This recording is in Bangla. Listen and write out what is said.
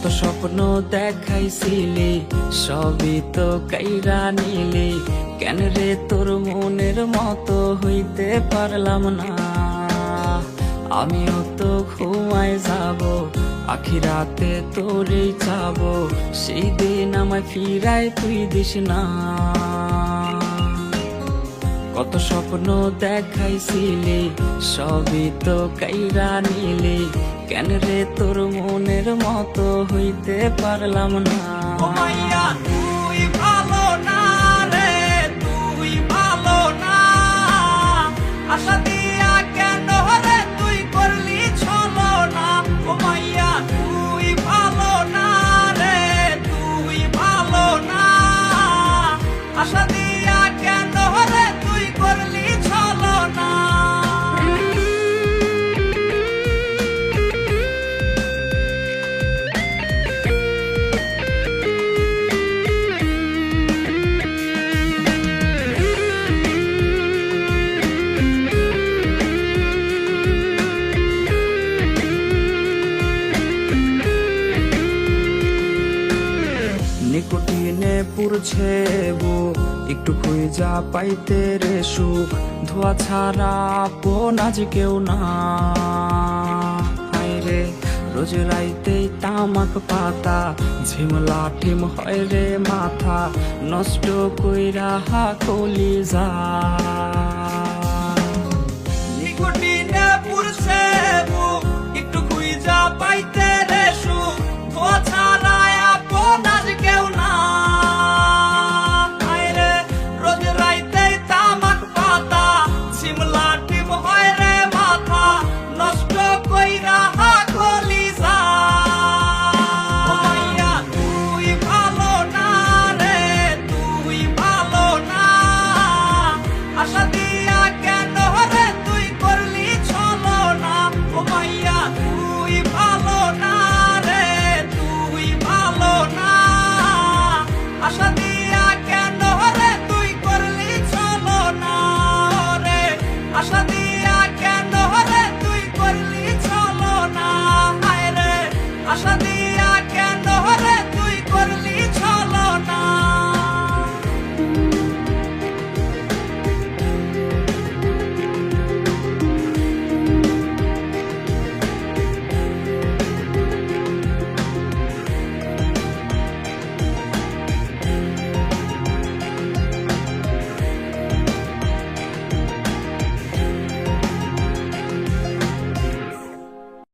কত স্বপ্ন দেখাইছিলি সবই তো কাইরা নিলি, কেন রে তোর মনের মতো হইতে পারলাম না। আমিও তো ঘুমায় যাব, আখিরাতে তোরেই চাবো, সেই দিন আমায় ফিরায় তুই দিস না। কত স্বপ্ন দেখাইছিলি সবই তো কাইরা নিলি, কেন রে তোর মনের মতো হইতে পারলাম না। ও মাইয়া তুই ভালো না রে, তুই ভালো না, আশা দিয়া কেন রে তুই করলি ছলো না। ও মাইয়া তুই ভালো না রে, তুই ভালো না, আশা দিয়া কেন রে তুই করলি ছলো না। নিকোটিনে পুরছে বুক, একটু খুঁজা পাইতে রে সুখ, ধোয়া ছাড়া আপন আজ কেউ না। হায় রে রোজ রাইতেই তামাক পাতা, ঝিমলা ঠিম হয় রে মাথা, নষ্ট কইরা হা কলিজা। নিকোটিনে পুরছে বুক, একটু খুঁজা পাইতে রে সুখ,